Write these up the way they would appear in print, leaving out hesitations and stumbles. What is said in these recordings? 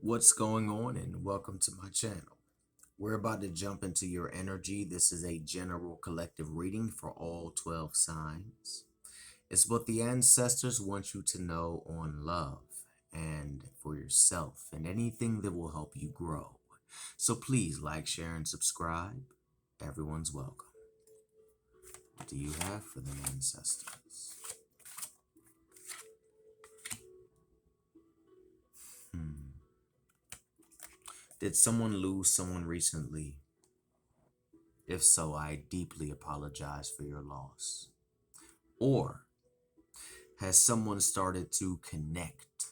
What's going on, and welcome to my channel. We're about to jump into your energy. This is a general collective reading for all 12 signs. It's what the ancestors want you to know on love and for yourself and anything that will help you grow. So please like, share, and subscribe. Everyone's welcome. What do you have for the ancestors? Did someone lose someone recently? If so, I deeply apologize for your loss. Or has someone started to connect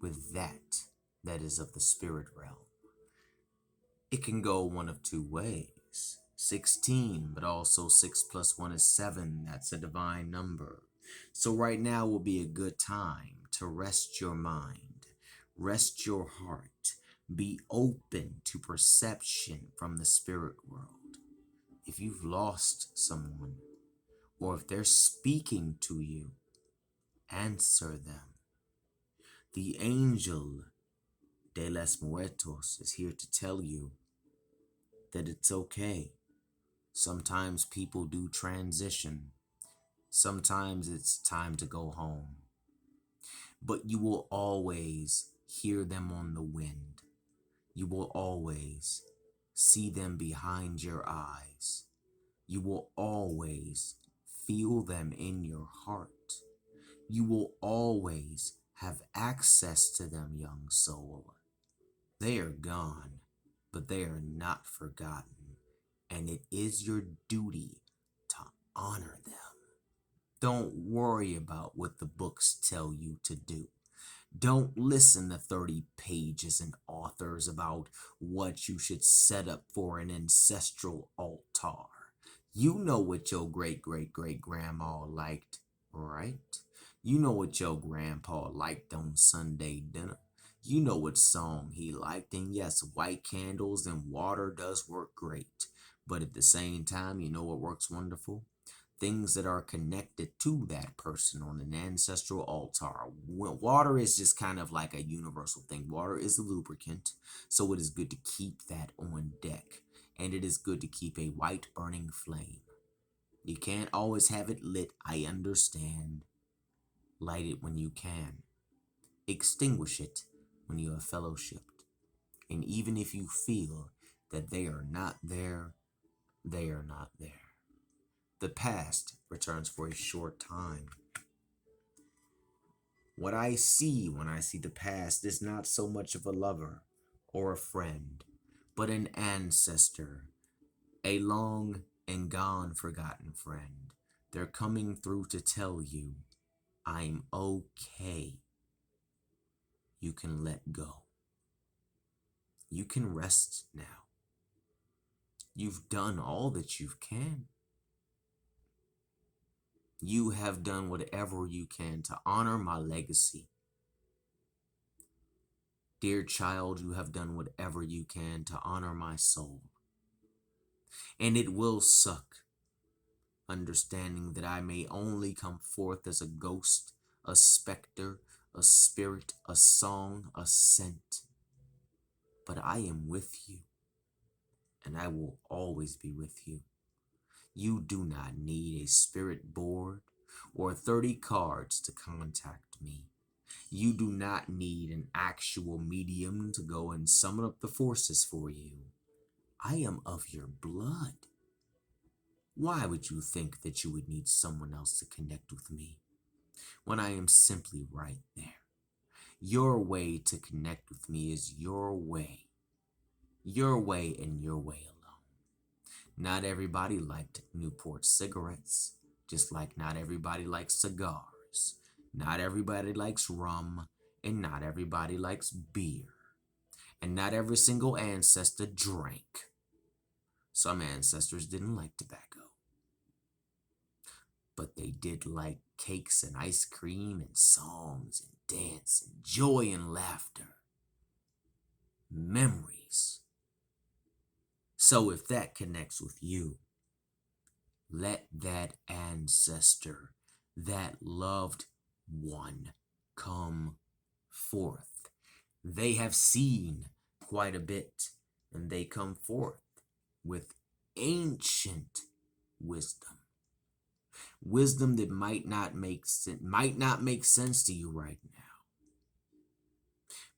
with that is of the spirit realm? It can go one of two ways. 16, but also 6 plus 1 is 7. That's a divine number. So right now will be a good time to rest your mind, rest your heart, be open to perception from the spirit world. If you've lost someone, or if they're speaking to you, answer them. The angel de los muertos is here to tell you that it's okay. Sometimes people do transition. Sometimes it's time to go home. But you will always hear them on the wind. You will always see them behind your eyes. You will always feel them in your heart. You will always have access to them, young soul. They are gone, but they are not forgotten, and it is your duty to honor them. Don't worry about what the books tell you to do. Don't listen to 30 pages and authors about what you should set up for an ancestral altar. You know what your great-great-great-grandma liked, right? You know what your grandpa liked on Sunday dinner. You know what song he liked, and yes, white candles and water does work great. But at the same time, you know what works wonderful? Things that are connected to that person on an ancestral altar. Water is just kind of like a universal thing. Water is a lubricant, so it is good to keep that on deck. And it is good to keep a white burning flame. You can't always have it lit, I understand. Light it when you can. Extinguish it when you have fellowshipped. And even if you feel that they are not there, they are not there. The past returns for a short time. What I see when I see the past is not so much of a lover or a friend, but an ancestor, a long and gone forgotten friend. They're coming through to tell you, I'm okay. You can let go. You can rest now. You've done all that you can. You have done whatever you can to honor my legacy. Dear child, you have done whatever you can to honor my soul. And it will suck, understanding that I may only come forth as a ghost, a specter, a spirit, a song, a scent. But I am with you, and I will always be with you. You do not need a spirit board or 30 cards to contact me. You do not need an actual medium to go and summon up the forces for you. I am of your blood. Why would you think that you would need someone else to connect with me when I am simply right there? Your way to connect with me is your way and your way alone. Not everybody liked Newport cigarettes, just like not everybody likes cigars. Not everybody likes rum, and not everybody likes beer. And not every single ancestor drank. Some ancestors didn't like tobacco, but they did like cakes and ice cream and songs and dance and joy and laughter. Memories. So if that connects with you, let that ancestor, that loved one, come forth. They have seen quite a bit, and they come forth with ancient wisdom. Wisdom that might not make sense to you right now.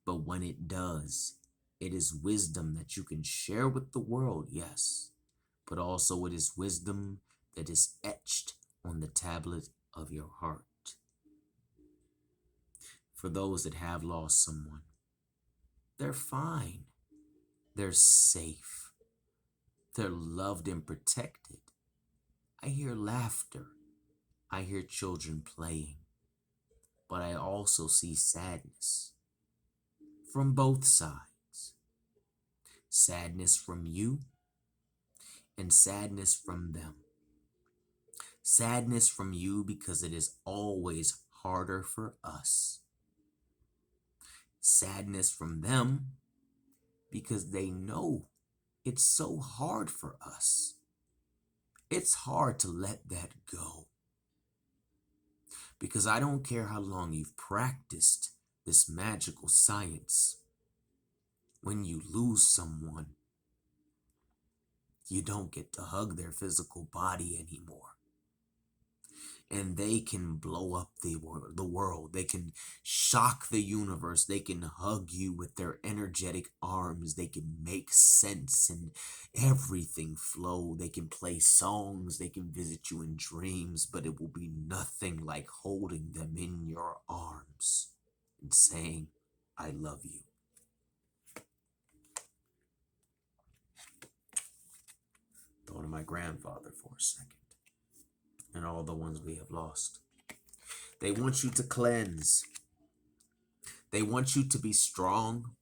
But when it does, it is wisdom that you can share with the world, yes. But also it is wisdom that is etched on the tablet of your heart. For those that have lost someone, they're fine. They're safe. They're loved and protected. I hear laughter. I hear children playing. But I also see sadness from both sides. Sadness from you and sadness from them. Sadness from you because it is always harder for us. Sadness from them because they know it's so hard for us. It's hard to let that go. Because I don't care how long you've practiced this magical science. When you lose someone, you don't get to hug their physical body anymore. And they can blow up the world. They can shock the universe. They can hug you with their energetic arms. They can make sense and everything flow. They can play songs. They can visit you in dreams, but it will be nothing like holding them in your arms and saying, I love you. Thought of my grandfather for a second. And all the ones we have lost. They want you to cleanse. They want you to be strong.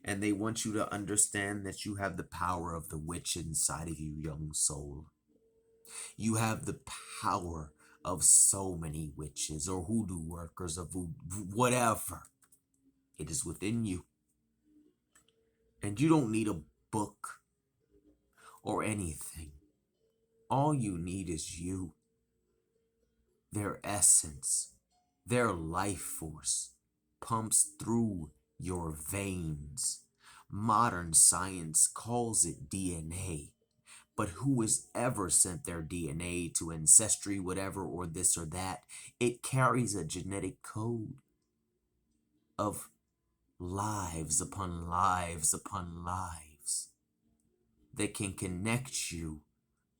And they want you to understand that you have the power of the witch inside of you, young soul. You have the power of so many witches or hoodoo workers of whatever. It is within you. And you don't need a book or anything. All you need is you. Their essence, their life force pumps through your veins. Modern science calls it DNA. But who has ever sent their DNA to ancestry, whatever, or this or that? It carries a genetic code of lives upon lives upon lives that can connect you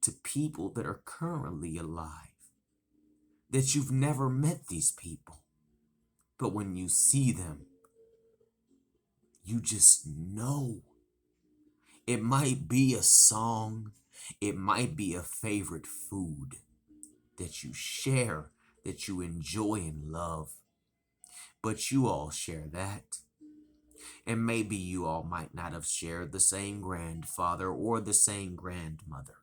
to people that are currently alive. That you've never met these people. But when you see them, you just know. It might be a song. It might be a favorite food that you share, that you enjoy and love. But you all share that. And maybe you all might not have shared the same grandfather or the same grandmother.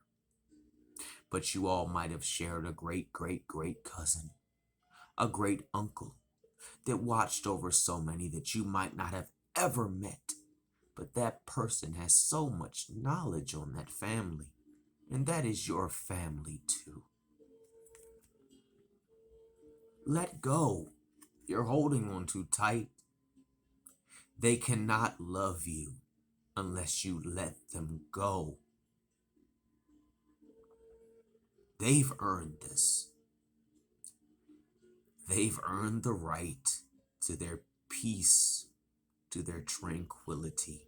But you all might have shared a great, great, great cousin, a great uncle that watched over so many that you might not have ever met. But that person has so much knowledge on that family. And that is your family too. Let go. You're holding on too tight. They cannot love you unless you let them go. They've earned this. They've earned the right to their peace, to their tranquility.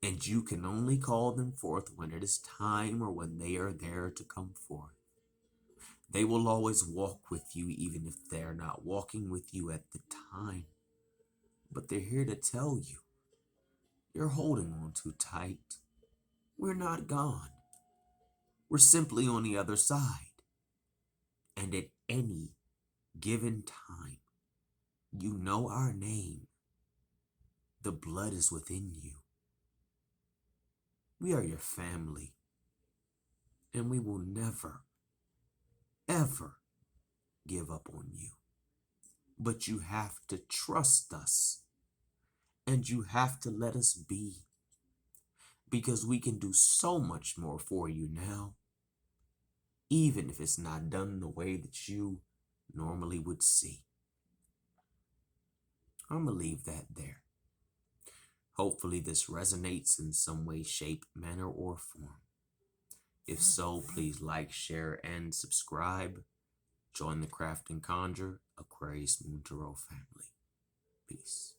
And you can only call them forth when it is time or when they are there to come forth. They will always walk with you even if they're not walking with you at the time. But they're here to tell you, you're holding on too tight. We're not gone. We're simply on the other side. And at any given time, you know our name. The blood is within you. We are your family. And we will never, ever give up on you. But you have to trust us. And you have to let us be. Because we can do so much more for you now. Even if it's not done the way that you normally would see. I'm going to leave that there. Hopefully, this resonates in some way, shape, manner, or form. If so, please like, share, and subscribe. Join the Craft and Conjure Aquarius Moon Tarot family. Peace.